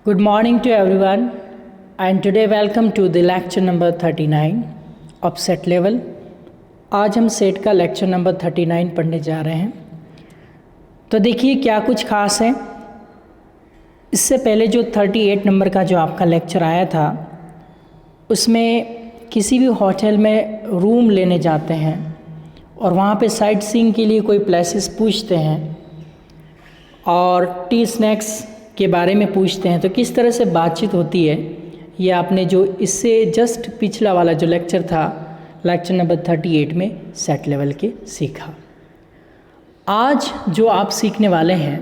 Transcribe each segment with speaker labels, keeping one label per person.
Speaker 1: Good morning to everyone, and today welcome to the lecture number 39 of set level. आज हम set का lecture number 39 पढ़ने जा रहे हैं। तो देखिए क्या कुछ खास है। इससे पहले जो 38 नंबर का जो आपका लेक्चर आया था उसमें किसी भी होटल में रूम लेने जाते हैं और वहाँ पे साइट सीइंग के लिए कोई प्लेसेस पूछते हैं और टी स्नैक्स के बारे में पूछते हैं, तो किस तरह से बातचीत होती है ये आपने जो इससे जस्ट पिछला वाला जो लेक्चर था लेक्चर नंबर 38 में सेट लेवल के सीखा। आज जो आप सीखने वाले हैं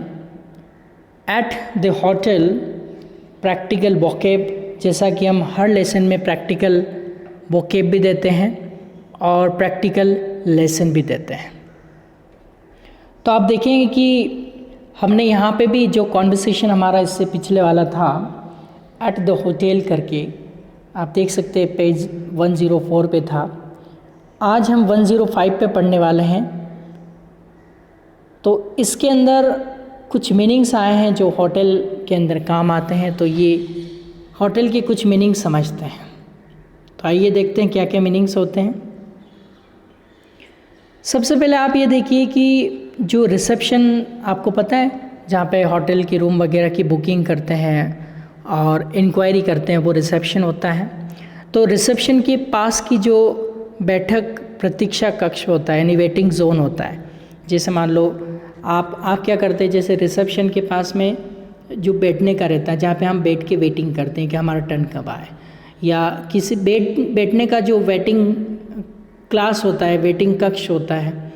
Speaker 1: at the hotel practical vocab, जैसा कि हम हर लेसन में प्रैक्टिकल वोकेब भी देते हैं और प्रैक्टिकल लेसन भी देते हैं। तो आप देखेंगे कि हमने यहाँ पे भी जो कॉन्वर्सेशन हमारा इससे पिछले वाला था एट द होटल करके, आप देख सकते हैं पेज 104 पे था। आज हम 105 पे पढ़ने वाले हैं। तो इसके अंदर कुछ मीनिंग्स आए हैं जो होटल के अंदर काम आते हैं, तो ये होटल के कुछ मीनिंग समझते हैं। तो आइए देखते हैं क्या क्या मीनिंग्स होते हैं। सबसे पहले आप ये देखिए कि जो रिसेप्शन आपको पता है जहाँ पे होटल की रूम वगैरह की बुकिंग करते हैं और इंक्वायरी करते हैं, वो रिसेप्शन होता है। तो रिसेप्शन के पास की जो बैठक प्रतीक्षा कक्ष होता है यानी वेटिंग जोन होता है। जैसे मान लो आप क्या करते हैं, जैसे रिसेप्शन के पास में जो बैठने का रहता है जहाँ पे हम बैठ के वेटिंग करते हैं कि हमारा टर्न कब आए, या किसी बैठने का जो वेटिंग क्लास होता है, वेटिंग कक्ष होता है,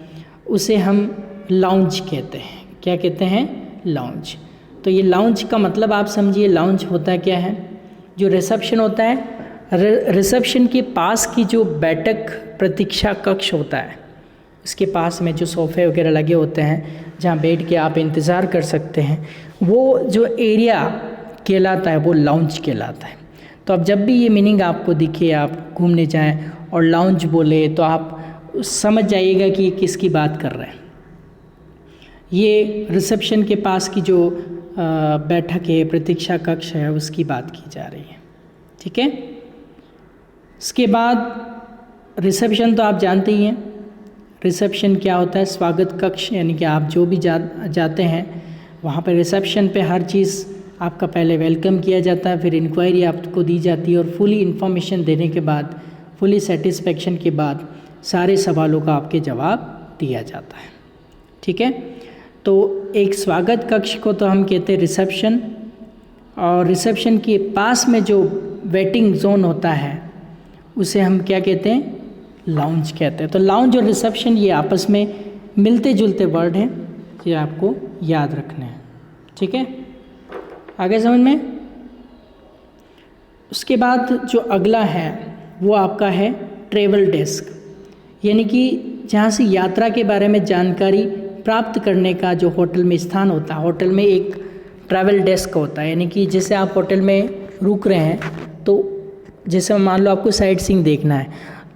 Speaker 1: उसे हम लाउंज कहते हैं। क्या कहते हैं? लाउंज। तो ये लाउंज का मतलब आप समझिए, लाउंज होता क्या है। जो रिसेप्शन होता है, रिसेप्शन के पास की जो बैठक प्रतीक्षा कक्ष होता है उसके पास में जो सोफ़े वगैरह लगे होते हैं जहाँ बैठ के आप इंतज़ार कर सकते हैं, वो जो एरिया कहलाता है वो लाउंज कहलाता है। तो अब जब भी ये मीनिंग आपको दिखे, आप घूमने जाएं और लाउंज बोले तो आप समझ जाइएगा कि ये किसकी बात कर रहे हैं। ये रिसेप्शन के पास की जो बैठक है, प्रतीक्षा कक्ष है, उसकी बात की जा रही है। ठीक है। इसके बाद रिसेप्शन तो आप जानते ही हैं। रिसेप्शन क्या होता है? स्वागत कक्ष, यानी कि आप जो भी जाते हैं वहाँ पर रिसेप्शन पे हर चीज़ आपका पहले वेलकम किया जाता है, फिर इंक्वायरी आपको दी जाती है और फुली इन्फॉर्मेशन देने के बाद, फुली सेटिस्फेक्शन के बाद सारे सवालों का आपके जवाब दिया जाता है। ठीक है। तो एक स्वागत कक्ष को तो हम कहते हैं रिसेप्शन, और रिसेप्शन के पास में जो वेटिंग जोन होता है उसे हम क्या कहते हैं? लाउंज कहते हैं। तो लाउंज और रिसेप्शन ये आपस में मिलते जुलते वर्ड हैं, ये आपको याद रखने हैं। ठीक है, आगे समझ में। उसके बाद जो अगला है वो आपका है ट्रैवल डेस्क, यानी कि जहाँ से यात्रा के बारे में जानकारी प्राप्त करने का जो होटल में स्थान होता है। होटल में एक ट्रैवल डेस्क होता है, यानी कि जैसे आप होटल में रुक रहे हैं तो जैसे मान लो आपको साइट सीइंग देखना है,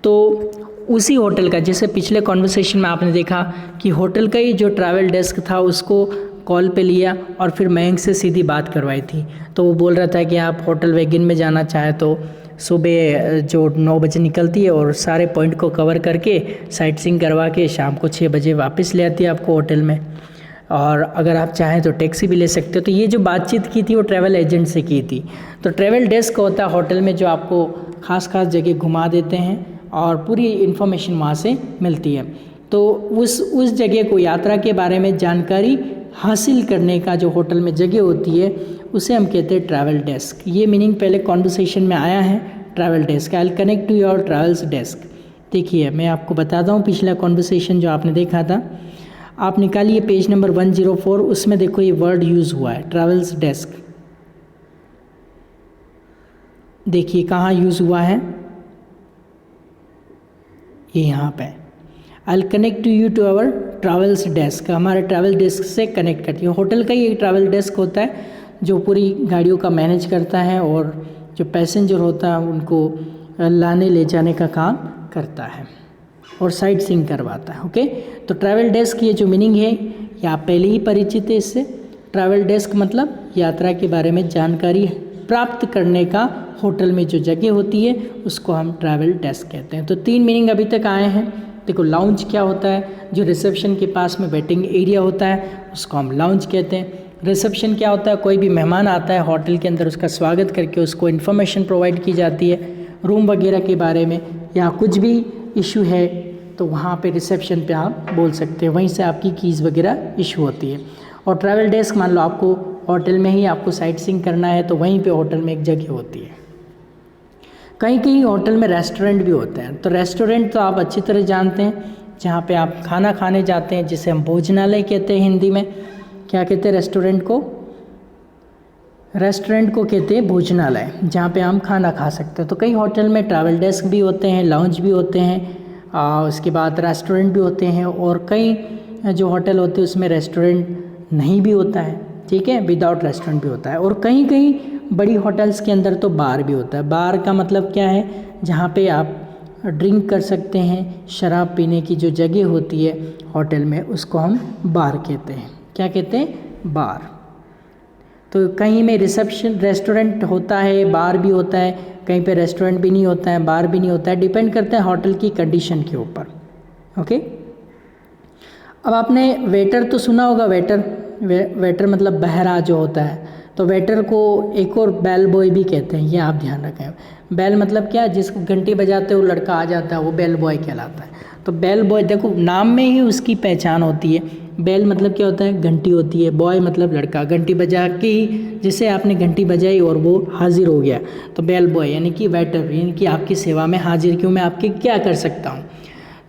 Speaker 1: तो उसी होटल का, जैसे पिछले कॉन्वर्सेशन में आपने देखा कि होटल का ही जो ट्रैवल डेस्क था उसको कॉल पे लिया और फिर मयंक से सीधी बात करवाई थी। तो वो बोल रहा था कि आप होटल वैगन में जाना चाहें तो सुबह जो 9 बजे निकलती है और सारे पॉइंट को कवर करके साइट सीइंग करवा के शाम को 6 बजे वापस ले आती है आपको होटल में, और अगर आप चाहें तो टैक्सी भी ले सकते हो। तो ये जो बातचीत की थी वो ट्रैवल एजेंट से की थी। तो ट्रैवल डेस्क होता है होटल में जो आपको खास जगह घुमा देते हैं और पूरी इन्फॉर्मेशन वहाँ से मिलती है। तो उस जगह को, यात्रा के बारे में जानकारी हासिल करने का जो होटल में जगह होती है उसे हम कहते हैं ट्रैवल डेस्क। ये मीनिंग पहले कॉन्वर्सेशन में आया है, travel desk. I will connect to your travels desk. देखिए मैं आपको बताता हूँ पिछला कॉन्वर्सेशन जो आपने देखा था, आप निकालिए पेज नंबर 104, उसमें देखो ये वर्ड यूज़ हुआ है ट्रैवल्स डेस्क। देखिए कहाँ यूज़ हुआ है, ये यहाँ पे। I will connect to you to our travels desk, हमारे ट्रैवल डेस्क से कनेक्ट करती है। होटल का ही एक ट्रैवल डेस्क होता है जो पूरी गाड़ियों का मैनेज करता है और जो पैसेंजर होता है उनको लाने ले जाने का काम करता है और साइट सीइंग करवाता है। ओके, तो ट्रैवल डेस्क ये जो मीनिंग है ये आप पहले ही परिचित है इससे। ट्रैवल डेस्क मतलब यात्रा के बारे में जानकारी प्राप्त करने का होटल में जो जगह होती है उसको हम ट्रैवल डेस्क कहते हैं। तो 3 मीनिंग अभी तक आए हैं। देखो लाउंज क्या होता है, जो रिसेप्शन के पास में वेटिंग एरिया होता है उसको हम लाउंज कहते हैं। रिसेप्शन क्या होता है, कोई भी मेहमान आता है होटल के अंदर उसका स्वागत करके उसको इन्फॉर्मेशन प्रोवाइड की जाती है रूम वगैरह के बारे में, या कुछ भी इशू है तो वहाँ पे रिसेप्शन पे आप बोल सकते हैं, वहीं से आपकी कीज़ वगैरह इशू होती है। और ट्रैवल डेस्क मान लो आपको होटल में ही आपको साइट सीइंग करना है तो वहीं पे होटल में एक जगह होती है। कहीं कहीं होटल में रेस्टोरेंट भी होते हैं, तो रेस्टोरेंट तो आप अच्छी तरह जानते हैं, जहाँ पे आप खाना खाने जाते हैं जिसे हम भोजनालय कहते हैं हिंदी में। क्या कहते हैं रेस्टोरेंट को? रेस्टोरेंट को कहते हैं भोजनालय, जहाँ पे हम खाना खा सकते हैं। तो कई होटल में ट्रैवल डेस्क भी होते हैं, लाउंज भी होते हैं, उसके बाद रेस्टोरेंट भी होते हैं, और कई जो होटल होते हैं उसमें रेस्टोरेंट नहीं भी होता है, ठीक है, विदाउट रेस्टोरेंट भी होता है। और कहीं कहीं बड़ी होटल्स के अंदर तो बार भी होता है। बार का मतलब क्या है, जहाँ पे आप ड्रिंक कर सकते हैं, शराब पीने की जो जगह होती है होटल में उसको हम बार कहते हैं। क्या कहते हैं? बार। तो कहीं में रिसेप्शन रेस्टोरेंट होता है, बार भी होता है, कहीं पे रेस्टोरेंट भी नहीं होता है, बार भी नहीं होता है, डिपेंड करता है होटल की कंडीशन के ऊपर। ओके, अब आपने वेटर तो सुना होगा। वेटर मतलब बहरा जो होता है, तो वेटर को एक और बेल बॉय भी कहते हैं, ये आप ध्यान रखें। बेल मतलब क्या, जिसको घंटी बजाते वो लड़का आ जाता है वो बेल बॉय कहलाता है। तो बेल बॉय, देखो नाम में ही उसकी पहचान होती है। बेल मतलब क्या होता है, घंटी होती है, बॉय मतलब लड़का, घंटी बजा के ही जैसे आपने घंटी बजाई और वो हाजिर हो गया, तो बेल बॉय यानी कि वेटर, यानी कि आपकी सेवा में हाजिर क्यों, मैं आपकी क्या कर सकता हूँ।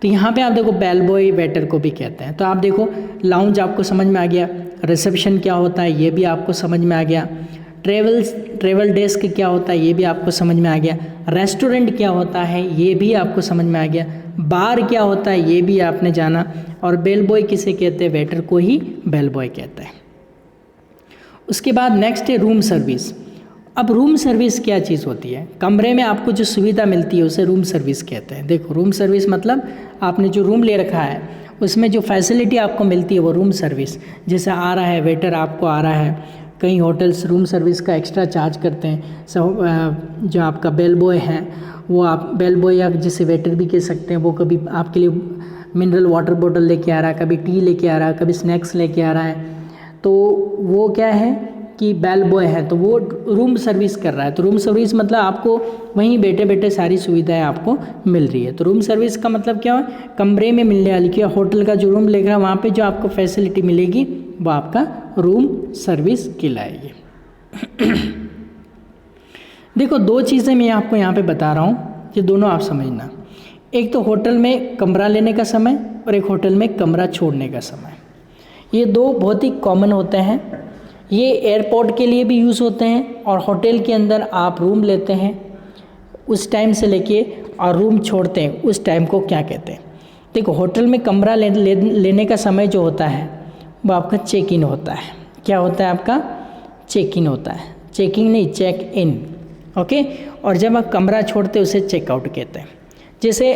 Speaker 1: तो यहाँ पे आप देखो बेल बॉय वेटर को भी कहते हैं। तो आप देखो लाउंज आपको समझ में आ गया, रिसेप्शन क्या होता है ये भी आपको समझ में आ गया, ट्रेवल डेस्क क्या होता है ये भी आपको समझ में आ गया, रेस्टोरेंट क्या होता है ये भी आपको समझ में आ गया, बार क्या होता है ये भी आपने जाना, और बेल बॉय किसे कहते हैं, वेटर को ही बेल बॉय कहते हैं। उसके बाद नेक्स्ट है रूम सर्विस। अब रूम सर्विस क्या चीज़ होती है, कमरे में आपको जो सुविधा मिलती है उसे रूम सर्विस कहते हैं। देखो रूम सर्विस मतलब आपने जो रूम ले रखा है उसमें जो फैसिलिटी आपको मिलती है वो रूम सर्विस। जैसे आ रहा है वेटर आपको आ रहा है, कई होटल्स रूम सर्विस का एक्स्ट्रा चार्ज करते हैं। जो आपका बेल बॉय है वो आप बेल बॉय या जिसे वेटर भी कह सकते हैं, वो कभी आपके लिए मिनरल वाटर बोतल लेके आ रहा है, कभी टी लेके आ रहा है, कभी स्नैक्स लेके आ रहा है, तो वो क्या है कि बेल बॉय है, तो वो रूम सर्विस कर रहा है। तो रूम सर्विस मतलब आपको वहीं बैठे बैठे सारी सुविधाएं आपको मिल रही है। तो रूम सर्विस का मतलब क्या है, कमरे में मिलने वाली, क्या होटल का जो रूम लेगा वहाँ पे जो आपको फैसिलिटी मिलेगी वो आपका रूम सर्विस कहलाएगी। देखो 2 चीज़ें मैं आपको यहाँ पे बता रहा हूँ, ये दोनों आप समझना। एक तो होटल में कमरा लेने का समय और एक होटल में कमरा छोड़ने का समय। ये 2 बहुत ही कॉमन होते हैं। ये एयरपोर्ट के लिए भी यूज़ होते हैं और होटल के अंदर आप रूम लेते हैं उस टाइम से लेके और रूम छोड़ते हैं उस टाइम को क्या कहते हैं। देखो होटल में कमरा लेने का समय जो होता है वो आपका चेक इन होता है। क्या होता है आपका? चेक इन होता है, चेकिंग नहीं चेक इन। ओके, और जब आप कमरा छोड़ते हैं उसे चेकआउट कहते हैं। जैसे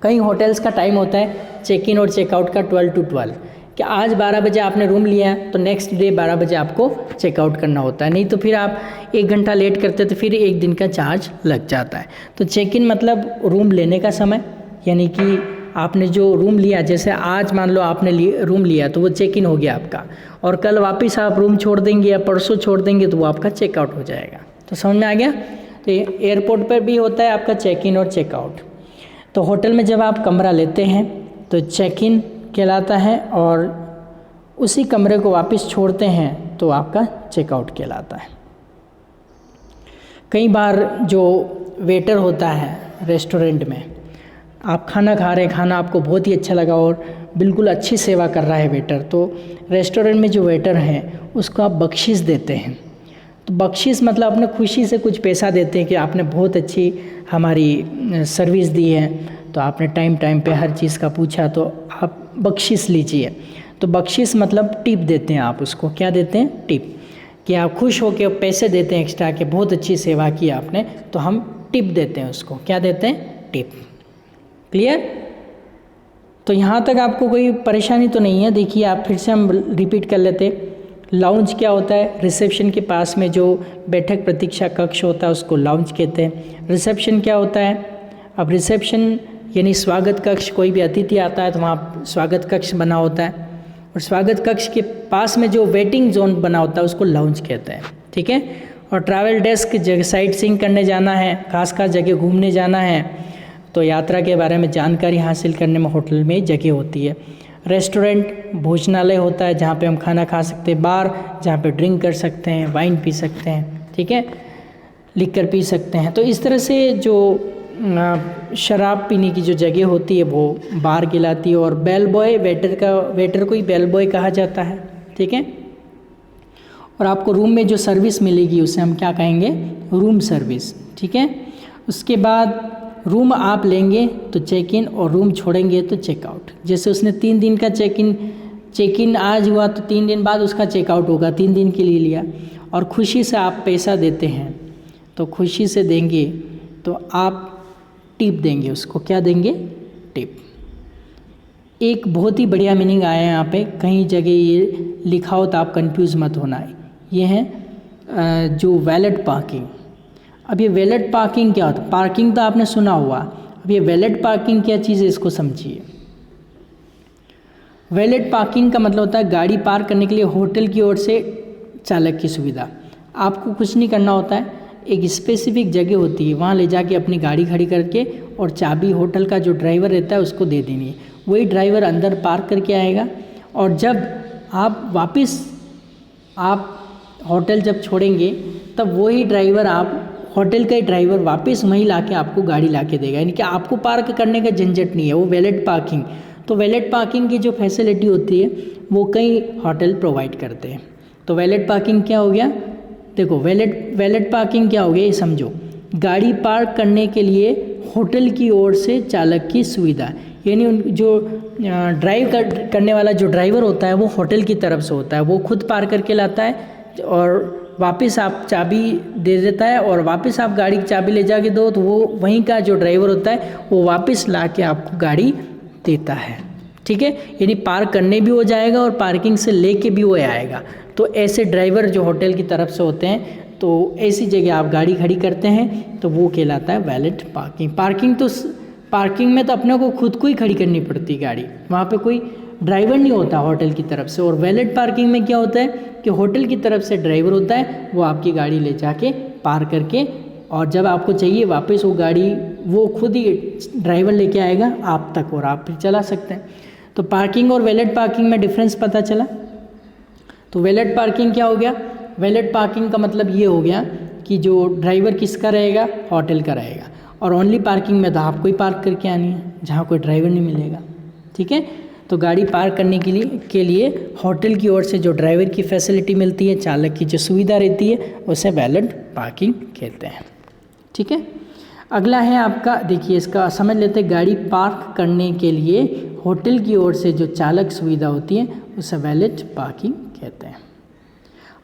Speaker 1: कई होटल्स का टाइम होता है चेक इन और चेकआउट का 12 to 12, कि आज 12 बजे आपने रूम लिया तो नेक्स्ट डे 12 बजे आपको चेकआउट करना होता है, नहीं तो फिर आप 1 घंटा लेट करते तो फिर 1 दिन का चार्ज लग जाता है। तो चेक इन मतलब रूम लेने का समय, यानी कि आपने जो रूम लिया, जैसे आज मान लो आपने रूम लिया तो वो चेक इन हो गया आपका, और कल वापस आप रूम छोड़ देंगे या परसों छोड़ देंगे तो वो आपका चेकआउट हो जाएगा। तो समझ में आ गया? तो एयरपोर्ट पर भी होता है आपका चेक इन और चेकआउट। तो होटल में जब आप कमरा लेते हैं तो चेक इन कहलाता है, और उसी कमरे को वापस छोड़ते हैं तो आपका चेकआउट कहलाता है। कई बार जो वेटर होता है रेस्टोरेंट में, आप खाना खा रहे हैं, खाना आपको बहुत ही अच्छा लगा और बिल्कुल अच्छी सेवा कर रहा है वेटर, तो रेस्टोरेंट में जो वेटर हैं उसको आप बख्शिश देते हैं। तो बख्शिश मतलब अपने खुशी से कुछ पैसा देते हैं कि आपने बहुत अच्छी हमारी सर्विस दी है, तो आपने टाइम पे हर चीज़ का पूछा तो आप बख्शिश लीजिए। तो बख्शिश मतलब टिप देते हैं आप उसको। क्या देते हैं? टिप। कि आप खुश हो के पैसे देते हैं एक्स्ट्रा कि बहुत अच्छी सेवा की आपने, तो हम टिप देते हैं उसको। क्या देते हैं? टिप। क्लियर? तो यहाँ तक आपको कोई परेशानी तो नहीं है। देखिए आप फिर से हम रिपीट कर लेते हैं। लाउंज क्या होता है? रिसेप्शन के पास में जो बैठक प्रतीक्षा कक्ष होता है उसको लाउंज कहते हैं। रिसेप्शन क्या होता है? अब रिसेप्शन यानी स्वागत कक्ष, कोई भी अतिथि आता है तो वहाँ स्वागत कक्ष बना होता है, और स्वागत कक्ष के पास में जो वेटिंग जोन बना होता है उसको लाउंज कहते हैं। ठीक है। और ट्रैवल डेस्क, जगह साइट सीइंग करने जाना है, खास जगह घूमने जाना है तो यात्रा के बारे में जानकारी हासिल करने में होटल में जगह होती है। रेस्टोरेंट भोजनालय होता है जहाँ पे हम खाना खा सकते हैं। बार जहाँ पे ड्रिंक कर सकते हैं, वाइन पी सकते हैं, ठीक है, लिकर पी सकते हैं। तो इस तरह से जो शराब पीने की जो जगह होती है वो बार कहलाती है। और बेल बॉय, वेटर को ही बेल बॉय कहा जाता है। ठीक है। और आपको रूम में जो सर्विस मिलेगी उसे हम क्या कहेंगे? Room service. ठीक है। उसके बाद रूम आप लेंगे तो चेक इन, और रूम छोड़ेंगे तो चेकआउट। जैसे उसने 3 दिन का चेक इन आज हुआ तो 3 दिन बाद उसका चेकआउट होगा, 3 दिन के लिए लिया। और खुशी से आप पैसा देते हैं तो खुशी से देंगे तो आप टिप देंगे उसको। क्या देंगे? टिप। एक बहुत ही बढ़िया मीनिंग आया है यहाँ पे, कहीं जगह ये लिखा हो तो आप कंफ्यूज मत होना। ये है जो वैलेट पार्किंग। अब ये वैलेट पार्किंग क्या होता है? पार्किंग तो आपने सुना हुआ, अब ये वैलेट पार्किंग क्या चीज़ है इसको समझिए। वैलेट पार्किंग का मतलब होता है गाड़ी पार्क करने के लिए होटल की ओर से चालक की सुविधा। आपको कुछ नहीं करना होता है, एक स्पेसिफिक जगह होती है, वहाँ ले जाके अपनी गाड़ी खड़ी करके और चाबी होटल का जो ड्राइवर रहता है उसको दे देनी है। वही ड्राइवर अंदर पार्क करके आएगा, और जब आप वापस आप होटल जब छोड़ेंगे तब वही ड्राइवर, आप होटल का ही ड्राइवर वापस वहीं लाके आपको गाड़ी लाके देगा। यानी कि आपको पार्क करने का झंझट नहीं है, वो वैलेट पार्किंग। तो वैलेट पार्किंग की जो फैसिलिटी होती है वो कई होटल प्रोवाइड करते हैं। तो वैलेट पार्किंग क्या हो गया? देखो वैलेट पार्किंग क्या हो गया ये समझो। गाड़ी पार्क करने के लिए होटल की ओर से चालक की सुविधा, यानी जो ड्राइव करने वाला जो ड्राइवर होता है वो होटल की तरफ से होता है, वो खुद पार्क करके लाता है और वापस आप चाबी दे देता है, और वापस आप गाड़ी की चाबी ले जाके दो तो वो वहीं का जो ड्राइवर होता है वो वापस ला के आपको गाड़ी देता है। ठीक है। यानी पार्क करने भी हो जाएगा और पार्किंग से लेके भी वो आएगा। तो ऐसे ड्राइवर जो होटल की तरफ से होते हैं, तो ऐसी जगह आप गाड़ी खड़ी करते हैं तो वो कहलाता है वैलेट पार्किंग। पार्किंग में तो अपने को खुद को ही खड़ी करनी पड़ती गाड़ी, वहाँ पे कोई ड्राइवर नहीं होता होटल की तरफ से। और वैलेट पार्किंग में क्या होता है कि होटल की तरफ से ड्राइवर होता है, वो आपकी गाड़ी ले जाके पार्क करके, और जब आपको चाहिए वापस वो गाड़ी वो खुद ही ड्राइवर लेके आएगा आप तक, और आप फिर चला सकते हैं। तो पार्किंग और वैलेट पार्किंग में डिफरेंस पता चला। तो वैलेट पार्किंग क्या हो गया? वैलेट पार्किंग का मतलब ये हो गया कि जो ड्राइवर किसका रहेगा? होटल का रहेगा। और ओनली पार्किंग में तो आपको ही पार्क करके आनी है जहाँ कोई ड्राइवर नहीं मिलेगा। ठीक है। तो गाड़ी पार्क करने के लिए होटल की ओर से जो ड्राइवर की फैसिलिटी मिलती है, चालक की जो सुविधा रहती है, उसे वैलेट पार्किंग कहते हैं। ठीक है। अगला है आपका, देखिए इसका समझ लेते हैं। गाड़ी पार्क करने के लिए होटल की ओर से जो चालक सुविधा होती है उसे वैलेट पार्किंग कहते हैं।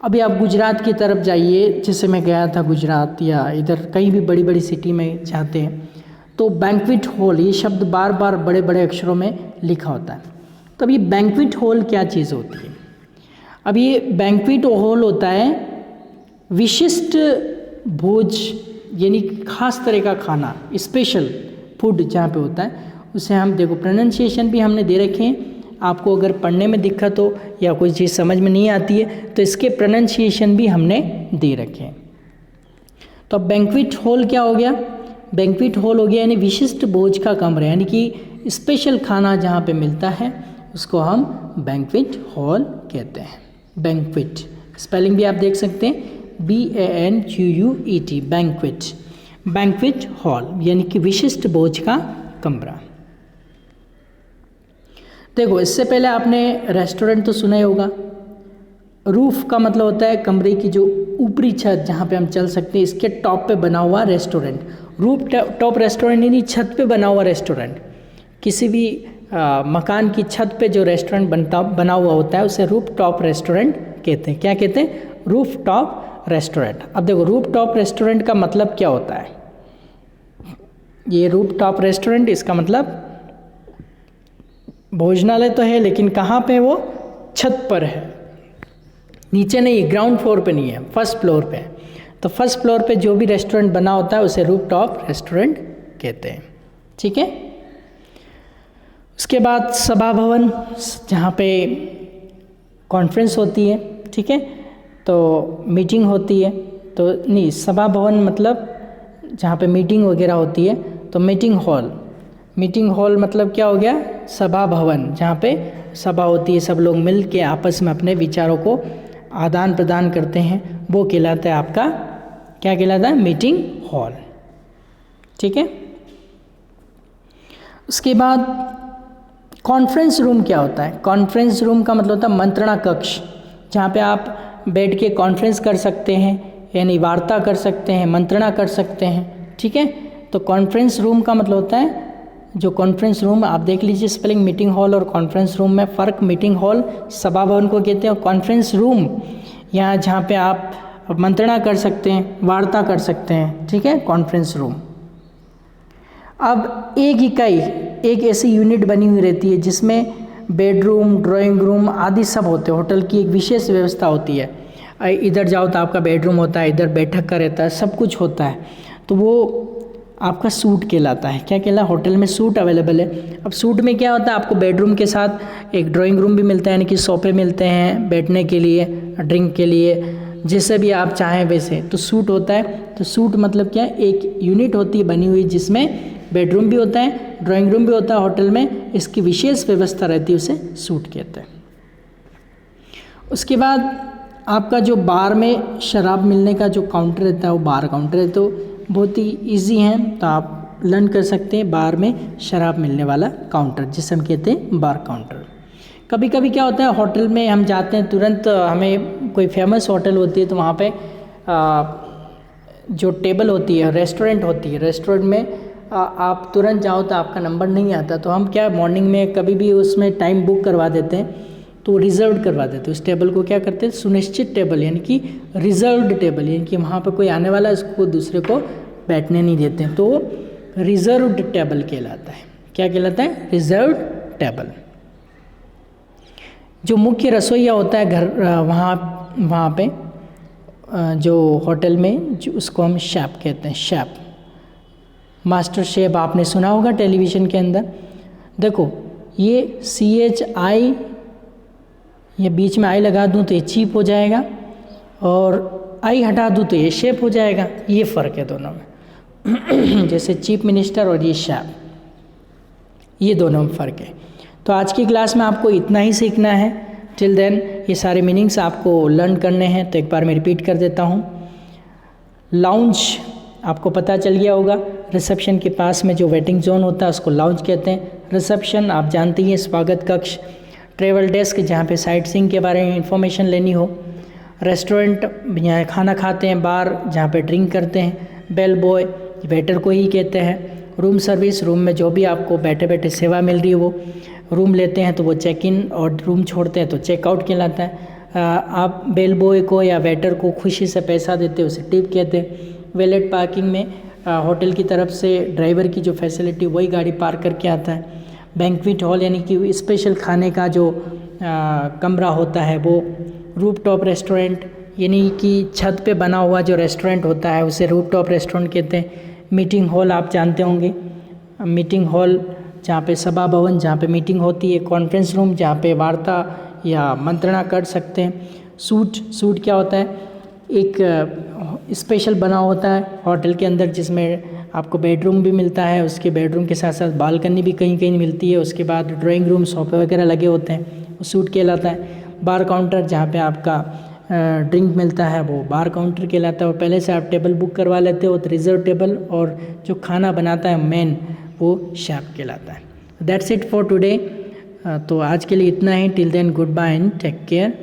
Speaker 1: अभी आप गुजरात की तरफ जाइए, जैसे मैं गया था गुजरात या इधर कहीं भी बड़ी बड़ी सिटी में जाते हैं तो बैंक्वेट हॉल, ये शब्द बार बार बड़े बड़े अक्षरों में लिखा होता है। तो अब ये बैंक्वेट हॉल क्या चीज़ होती है? अब ये बैंक्वेट हॉल होता है विशिष्ट भोज, यानी खास तरह का खाना, स्पेशल फूड जहाँ पे होता है उसे हम, देखो प्रोनाउंसिएशन भी हमने दे रखे हैं। आपको अगर पढ़ने में दिक्कत हो या कोई चीज़ समझ में नहीं आती है तो इसके प्रोनाउंसिएशन भी हमने दे रखे हैं। तो अब बैंक्वेट हॉल क्या हो गया? बैंक्वेट हॉल हो गया यानी विशिष्ट भोज का कमरा, यानी कि स्पेशल खाना जहाँ पे मिलता है उसको हम बैंक्वेट हॉल कहते हैं। बैंक्वेट स्पेलिंग भी आप देख सकते हैं, BANQUET, बैंक्वेट। बैंक्वेट हॉल यानी कि विशिष्ट भोज का कमरा। देखो इससे पहले आपने रेस्टोरेंट तो सुना ही होगा। रूफ का मतलब होता है कमरे की जो ऊपरी छत जहाँ पे हम चल सकते हैं, इसके टॉप पे बना हुआ रेस्टोरेंट। रूफ टॉप रेस्टोरेंट यानी छत पे बना हुआ रेस्टोरेंट। किसी भी मकान की छत पे जो रेस्टोरेंट बना हुआ होता है उसे रूफ टॉप रेस्टोरेंट कहते हैं। क्या कहते हैं? Roof top restaurant. अब देखो रूफ टॉप रेस्टोरेंट का मतलब क्या होता है? ये रूफ टॉप रेस्टोरेंट, इसका मतलब भोजनालय तो है लेकिन कहाँ पे, वो छत पर है, नीचे नहीं है, ग्राउंड फ्लोर पे नहीं है, फर्स्ट फ्लोर पे है। तो फर्स्ट फ्लोर पे जो भी रेस्टोरेंट बना होता है उसे रूफ टॉप रेस्टोरेंट कहते हैं। ठीक है। उसके बाद सभा भवन, जहाँ पे कॉन्फ्रेंस होती है। ठीक है, तो मीटिंग होती है, तो नहीं, सभा भवन मतलब जहाँ पे मीटिंग वगैरह होती है, तो मीटिंग हॉल। मीटिंग हॉल मतलब क्या हो गया, सभा भवन, जहाँ पे सभा होती है, सब लोग मिल के आपस में अपने विचारों को आदान प्रदान करते हैं, वो कहलाता है आपका, क्या कहलाता है, मीटिंग हॉल। ठीक है। उसके बाद कॉन्फ्रेंस रूम क्या होता है? कॉन्फ्रेंस रूम का मतलब होता है मंत्रणा कक्ष, जहाँ पे आप बैठ के कॉन्फ्रेंस कर सकते हैं, यानी वार्ता कर सकते हैं, मंत्रणा कर सकते हैं। ठीक है, तो कॉन्फ्रेंस रूम का मतलब होता है, जो कॉन्फ्रेंस रूम आप देख लीजिए स्पेलिंग, मीटिंग हॉल और कॉन्फ्रेंस रूम में फ़र्क। मीटिंग हॉल सभा भवन को कहते हैं, और कॉन्फ्रेंस रूम यहाँ जहाँ पे आप मंत्रणा कर सकते हैं, वार्ता कर सकते हैं। ठीक है, कॉन्फ्रेंस रूम। अब एक इकाई, एक ऐसी यूनिट बनी हुई रहती है जिसमें बेडरूम, ड्राइंग रूम आदि सब होते हैं। होटल की एक विशेष व्यवस्था होती है, इधर जाओ तो आपका बेडरूम होता है, इधर बैठक का रहता है, सब कुछ होता है, तो वो आपका सूट कहलाता है। क्या कहला, होटल में सूट अवेलेबल है। अब सूट में क्या होता है, आपको बेडरूम के साथ एक ड्राइंग रूम भी मिलता है, यानी कि सोफे मिलते हैं बैठने के लिए, ड्रिंक के लिए, जैसे भी आप चाहें वैसे, तो सूट होता है। तो सूट मतलब क्या, एक यूनिट होती है बनी हुई जिसमें बेडरूम भी होता है, ड्राइंग रूम भी होता है होटल में, इसकी विशेष व्यवस्था रहती है, उसे सूट कहते हैं। उसके बाद आपका जो बार में शराब मिलने का जो काउंटर रहता है, वो बार काउंटर है, तो बहुत ही इजी है, तो आप लर्न कर सकते हैं बार में शराब मिलने वाला काउंटर, जिसे हम कहते हैं बार काउंटर। कभी कभी क्या होता है, होटल में हम जाते हैं, तुरंत हमें कोई फेमस होटल होती है, तो वहाँ पे जो टेबल होती है, रेस्टोरेंट होती है, रेस्टोरेंट में आप तुरंत जाओ तो आपका नंबर नहीं आता, तो हम क्या मॉर्निंग में कभी भी उसमें टाइम बुक करवा देते हैं, तो रिजर्व करवा देते हैं उस टेबल को। क्या करते हैं, सुनिश्चित टेबल, यानी कि रिजर्व्ड टेबल, यानी कि वहाँ पर कोई आने वाला है उसको दूसरे को बैठने नहीं देते हैं, तो रिजर्व्ड टेबल कहलाता है। क्या कहलाता है, रिजर्व्ड टेबल। जो मुख्य रसोइया होता है घर, वहाँ पे जो होटल में, जो उसको हम शेफ कहते हैं, शेफ, मास्टर शेफ आपने सुना होगा टेलीविज़न के अंदर। देखो ये CHI, ये बीच में आई लगा दूँ तो ये चीप हो जाएगा, और आई हटा दूँ तो ये शेफ हो जाएगा, ये फ़र्क है दोनों में। जैसे चीफ मिनिस्टर और ये शेफ, ये दोनों में फ़र्क है। तो आज की क्लास में आपको इतना ही सीखना है। टिल देन ये सारे मीनिंग्स आपको लर्न करने हैं, तो एक बार मैं रिपीट कर देता हूँ। लाउंज आपको पता चल गया होगा, रिसेप्शन के पास में जो वेटिंग जोन होता है उसको लाउंज कहते हैं। रिसेप्शन आप जानते ही हैं, स्वागत कक्ष। ट्रेवल डेस्क, जहाँ पे साइट सीइंग के बारे में इंफॉर्मेशन लेनी हो। रेस्टोरेंट, यहाँ खाना खाते हैं। बार, जहाँ पे ड्रिंक करते हैं। बेल बॉय, वेटर को ही कहते हैं। रूम सर्विस, रूम में जो भी आपको बैठे बैठे सेवा मिल रही है, वो रूम लेते हैं तो वो चेक इन, और रूम छोड़ते हैं तो चेकआउट कहलाता है। आप बेल बॉय को या वेटर को खुशी से पैसा देते हैं, उसे टिप कहते हैं। वैलेट पार्किंग में होटल की तरफ से ड्राइवर की जो फैसिलिटी, वही गाड़ी पार्क करके आता है। बैंक्वेट हॉल, यानी कि स्पेशल खाने का जो कमरा होता है, वो। रूफ टॉप रेस्टोरेंट, यानी कि छत पे बना हुआ जो रेस्टोरेंट होता है उसे रूफ टॉप रेस्टोरेंट कहते हैं। मीटिंग हॉल आप जानते होंगे, मीटिंग हॉल जहाँ पे सभा भवन, जहाँ पे मीटिंग होती है। कॉन्फ्रेंस रूम, जहाँ पे वार्ता या मंत्रणा कर सकते हैं। सूट क्या होता है, एक स्पेशल बना होता है होटल के अंदर, जिसमें आपको बेडरूम भी मिलता है, उसके बेडरूम के साथ साथ बालकनी भी कहीं कहीं मिलती है। उसके बाद ड्राइंग रूम, सोफे वगैरह लगे होते हैं, वो सूट कहलाता है। बार काउंटर, जहाँ पे आपका ड्रिंक मिलता है, वो बार काउंटर कहलाता है। और पहले से आप टेबल बुक करवा लेते हो तो रिजर्व टेबल, और जो खाना बनाता है मेन, वो शेफ कहलाता है। That's it for today. तो आज के लिए इतना ही। Till then good bye and take care.